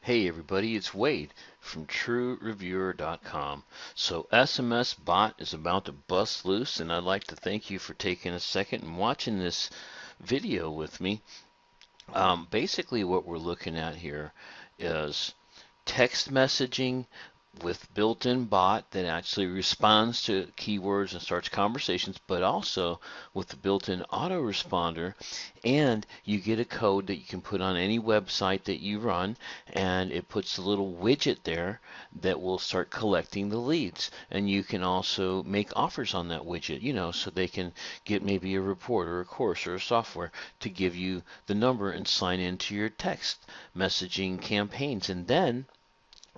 Hey everybody, it's Wade from TrueReviewer.com. So SMSBot is about to bust loose, and I'd like to thank you for taking a second and watching this video with me. Basically, what we're looking at here is text messaging with built-in bot that actually responds to keywords and starts conversations, but also with the built-in autoresponder, and you get a code that you can put on any website that you run, and it puts a little widget there that will start collecting the leads, and you can also make offers on that widget, so they can get maybe a report or a course or a software to give you the number and sign into your text messaging campaigns. And then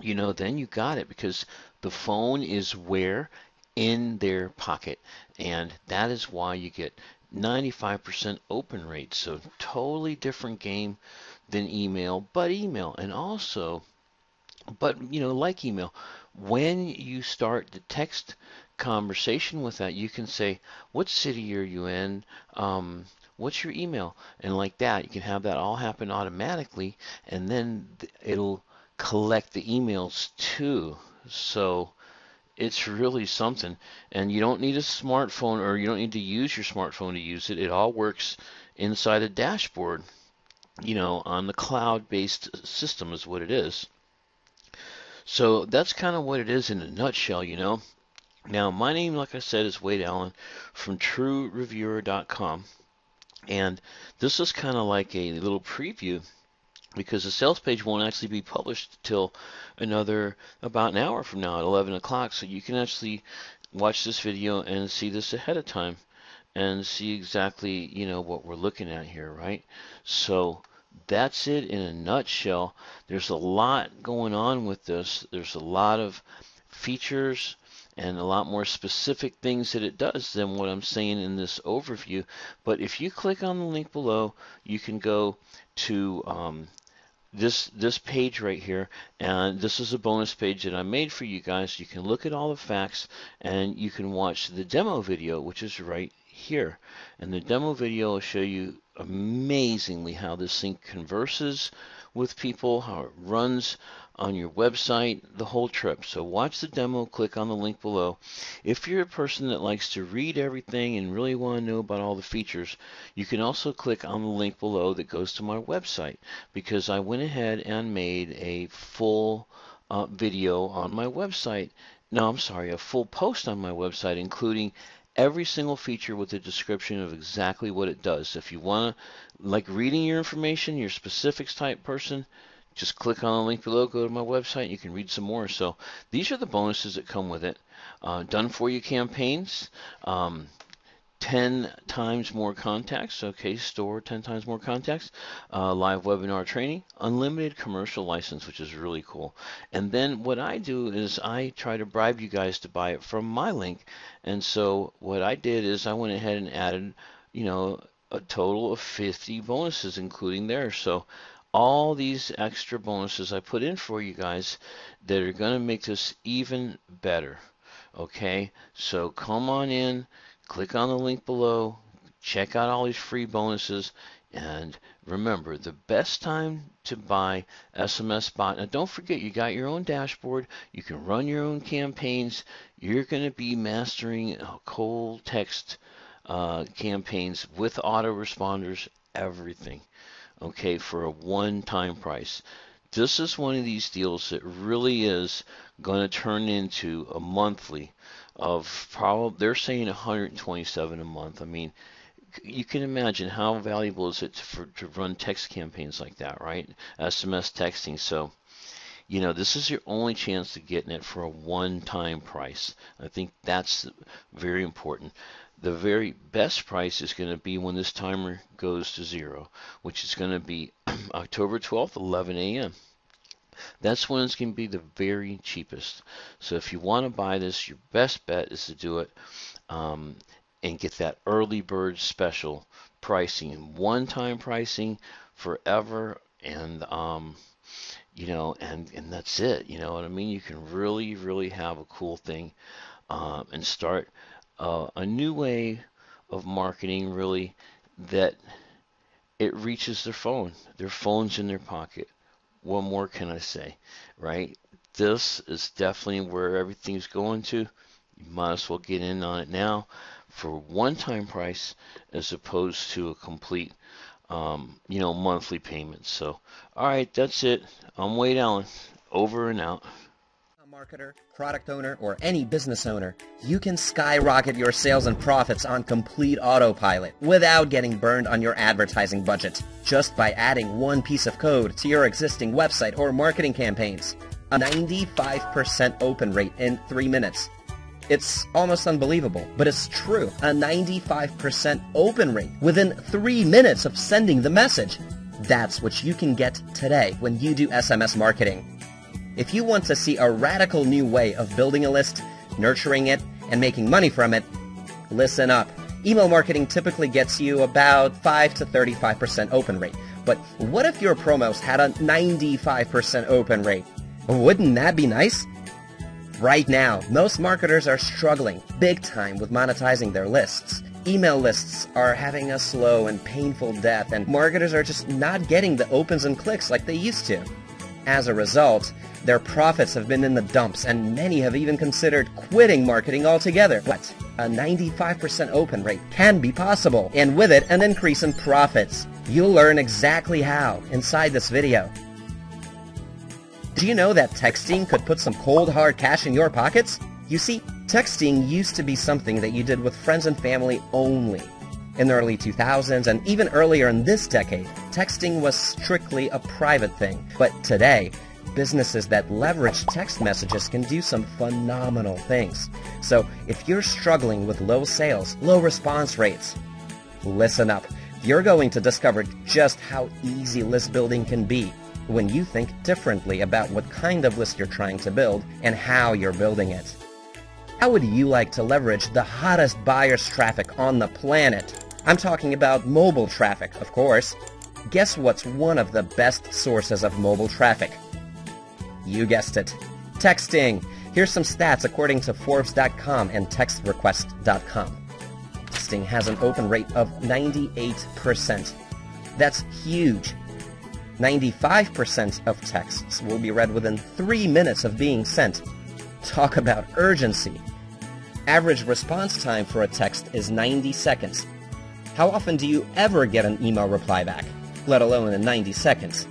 you got it, because the phone is where? In their pocket. And that is why you get 95% open rate. So totally different game than email, but email. And also, like email, when you start the text conversation with that, you can say, what city are you in? What's your email? And like that, you can have that all happen automatically, and then it'll collect the emails too. So it's really something. And you don't need a smartphone, or you don't need to use your smartphone to use it. It all works inside a dashboard, on the cloud-based system is what it is. So that's kind of what it is in a nutshell. Now, my name, like I said, is Wade Allen from TrueReviewer.com. And this is kind of like a little preview, because the sales page won't actually be published till another about an hour from now at 11 o'clock. So you can actually watch this video and see this ahead of time and see exactly, what we're looking at here, right? So that's it in a nutshell. There's a lot going on with this. There's a lot of features and a lot more specific things that it does than what I'm saying in this overview. But if you click on the link below, you can go to this page right here, and this is a bonus page that I made for you guys. You can look at all the facts, and you can watch the demo video, which is right here. And the demo video will show you amazingly how this thing converses with people, how it runs on your website, the whole trip. So watch the demo, click on the link below. If you're a person that likes to read everything and really want to know about all the features, you can also click on the link below that goes to my website, because I went ahead and made a full video on my website. No, I'm sorry, a full post on my website, including every single feature with a description of exactly what it does. If you want to, like reading your information, you're a specifics type person, just click on the link below, go to my website, and you can read some more. So these are the bonuses that come with it. Done for you campaigns. 10 times more contacts. Okay, store 10 times more contacts. Live webinar training, unlimited commercial license, which is really cool. And then what I do is I try to bribe you guys to buy it from my link. And so what I did is I went ahead and added, a total of 50 bonuses, including theirs. So all these extra bonuses I put in for you guys that are going to make this even better. Okay, so come on in. Click on the link below, check out all these free bonuses, and remember, the best time to buy SMSBot. Now, don't forget, you got your own dashboard. You can run your own campaigns. You're going to be mastering cold text campaigns with autoresponders, everything, okay, for a one-time price. This is one of these deals that really is going to turn into a monthly of probably, they're saying 127 a month. I mean, you can imagine how valuable is it to run text campaigns like that, right? SMS texting. So, this is your only chance to getting it for a one-time price. I think that's very important. The very best price is going to be when this timer goes to zero, which is going to be October 12th, 11 a.m. That's when it's going to be the very cheapest. So if you want to buy this, your best bet is to do it and get that early bird special pricing, one-time pricing forever, and and that's it. You know what I mean? You can really, really have a cool thing and start a new way of marketing, really, that it reaches their phone. Their phone's in their pocket. what more can I say, right? This is definitely where everything's going to. You might as well get in on it now for one-time price as opposed to a complete, monthly payment. So, all right, that's it. I'm Wade Allen. Over and out. Marketer, product owner, or any business owner, you can skyrocket your sales and profits on complete autopilot without getting burned on your advertising budget, just by adding one piece of code to your existing website or marketing campaigns. A 95% open rate in 3 minutes. It's almost unbelievable, but it's true. A 95% open rate within 3 minutes of sending the message. That's what you can get today when you do SMS marketing. If you want to see a radical new way of building a list, nurturing it, and making money from it, listen up. Email marketing typically gets you about 5 to 35% open rate. But what if your promos had a 95% open rate? Wouldn't that be nice? Right now, most marketers are struggling big time with monetizing their lists. Email lists are having a slow and painful death, and marketers are just not getting the opens and clicks like they used to. As a result, their profits have been in the dumps, and many have even considered quitting marketing altogether. But a 95% open rate can be possible, and with it, an increase in profits. You'll learn exactly how inside this video. Do you know that texting could put some cold hard cash in your pockets? You see, texting used to be something that you did with friends and family only. In the early 2000s and even earlier in this decade, texting was strictly a private thing. But today, businesses that leverage text messages can do some phenomenal things. So if you're struggling with low sales, low response rates, listen up. You're going to discover just how easy list building can be when you think differently about what kind of list you're trying to build and how you're building it. How would you like to leverage the hottest buyer's traffic on the planet? I'm talking about mobile traffic, of course. Guess what's one of the best sources of mobile traffic? You guessed it. Texting. Here's some stats according to Forbes.com and TextRequest.com. Texting has an open rate of 98%. That's huge. 95% of texts will be read within 3 minutes of being sent. Talk about urgency. Average response time for a text is 90 seconds. How often do you ever get an email reply back, let alone in 90 seconds?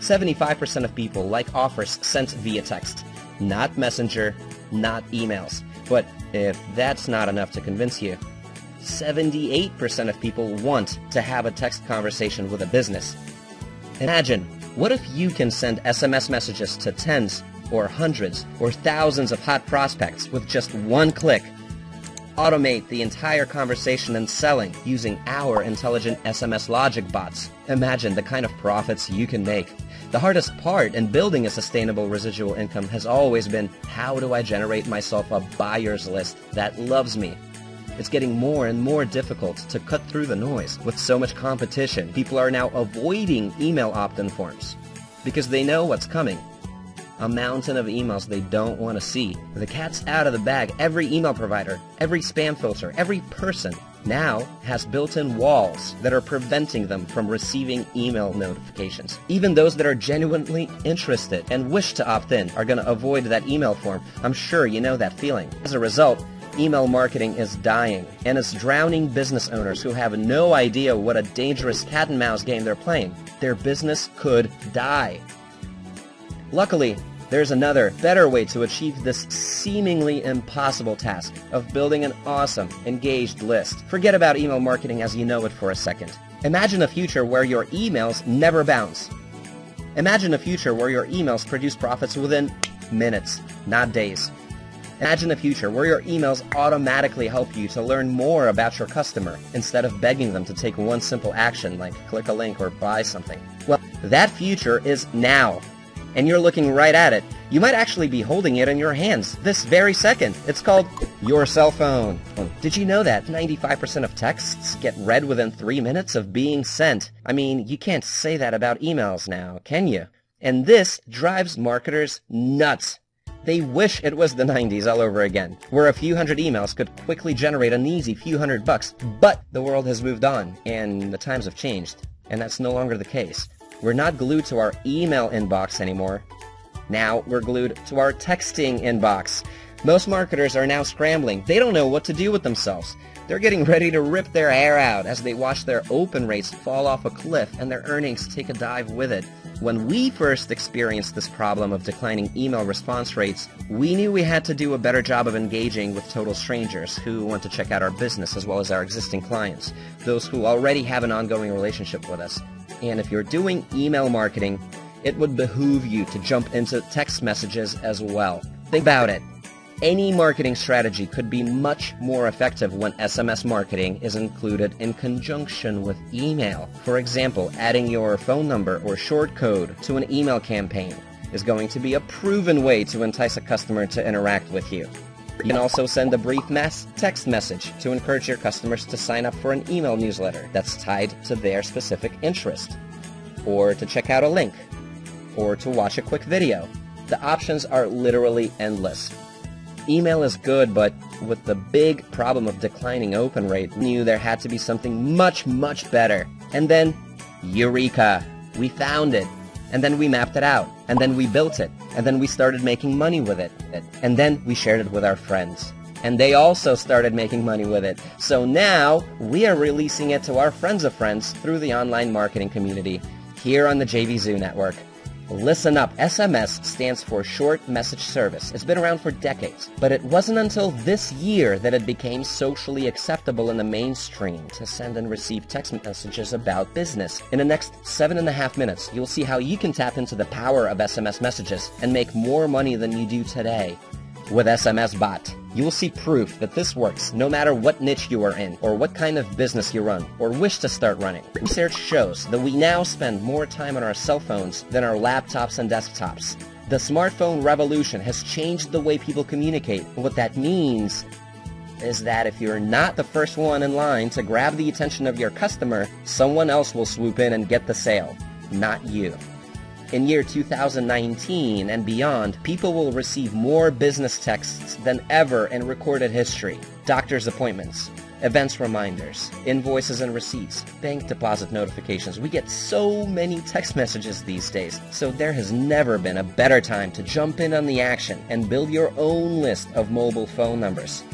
75% of people like offers sent via text, not messenger, not emails. But if that's not enough to convince you, 78% of people want to have a text conversation with a business. Imagine, what if you can send SMS messages to tens or hundreds or thousands of hot prospects with just one click? Automate the entire conversation and selling using our intelligent SMS logic bots. Imagine the kind of profits you can make. The hardest part in building a sustainable residual income has always been, how do I generate myself a buyer's list that loves me? It's getting more and more difficult to cut through the noise. With so much competition, people are now avoiding email opt-in forms because they know what's coming. A mountain of emails they don't want to see. The cat's out of the bag. Every email provider, every spam filter, every person now has built-in walls that are preventing them from receiving email notifications. Even those that are genuinely interested and wish to opt in are going to avoid that email form. I'm sure you know that feeling. As a result, email marketing is dying, and it's drowning business owners who have no idea what a dangerous cat and mouse game they're playing. Their business could die. Luckily, there's another, better way to achieve this seemingly impossible task of building an awesome, engaged list. Forget about email marketing as you know it for a second. Imagine a future where your emails never bounce. Imagine a future where your emails produce profits within minutes, not days. Imagine a future where your emails automatically help you to learn more about your customer instead of begging them to take one simple action like click a link or buy something. Well, that future is now. And you're looking right at it. You might actually be holding it in your hands this very second. It's called your cell phone. Did you know that 95% of texts get read within 3 minutes of being sent? I mean, you can't say that about emails now, can you? And this drives marketers nuts. They wish it was the 90s all over again, where a few hundred emails could quickly generate an easy few $100. But the world has moved on, and the times have changed, and that's no longer the case. We're not glued to our email inbox anymore. Now we're glued to our texting inbox. Most marketers are now scrambling. They don't know what to do with themselves. They're getting ready to rip their hair out as they watch their open rates fall off a cliff and their earnings take a dive with it. When we first experienced this problem of declining email response rates, we knew we had to do a better job of engaging with total strangers who want to check out our business as well as our existing clients, those who already have an ongoing relationship with us. And if you're doing email marketing, it would behoove you to jump into text messages as well. Think about it. Any marketing strategy could be much more effective when SMS marketing is included in conjunction with email. For example, adding your phone number or short code to an email campaign is going to be a proven way to entice a customer to interact with you. You can also send a brief mass text message to encourage your customers to sign up for an email newsletter that's tied to their specific interest, or to check out a link, or to watch a quick video. The options are literally endless. Email is good, but with the big problem of declining open rate, we knew there had to be something much, much better. And then, eureka! We found it. And then we mapped it out. And then we built it. And then we started making money with it. And then we shared it with our friends. And they also started making money with it. So now, we are releasing it to our friends of friends through the online marketing community here on the JVZoo network. Listen up, SMS stands for Short Message Service. It's been around for decades, but it wasn't until this year that it became socially acceptable in the mainstream to send and receive text messages about business. In the next 7.5 minutes, you'll see how you can tap into the power of SMS messages and make more money than you do today. With SMSBot, you will see proof that this works no matter what niche you are in, or what kind of business you run, or wish to start running. Research shows that we now spend more time on our cell phones than our laptops and desktops. The smartphone revolution has changed the way people communicate. What that means is that if you're not the first one in line to grab the attention of your customer, someone else will swoop in and get the sale, not you. In year 2019 and beyond, people will receive more business texts than ever in recorded history. Doctor's appointments, events reminders, invoices and receipts, bank deposit notifications. We get so many text messages these days, so there has never been a better time to jump in on the action and build your own list of mobile phone numbers.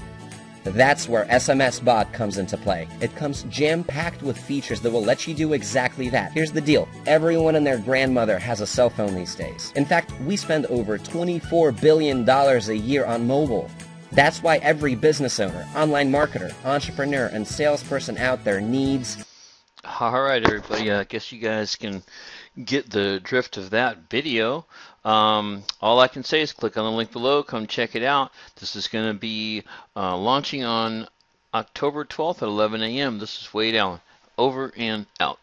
That's where SMSBot comes into play. It comes jam-packed with features that will let you do exactly that. Here's the deal. Everyone and their grandmother has a cell phone these days. In fact, we spend over $24 billion a year on mobile. That's why every business owner, online marketer, entrepreneur, and salesperson out there needs... All right, everybody. I guess you guys can get the drift of that video. All I can say is click on the link below. Come check it out. This is going to be launching on October 12th at 11 a.m. This is Wade Allen. Over and out.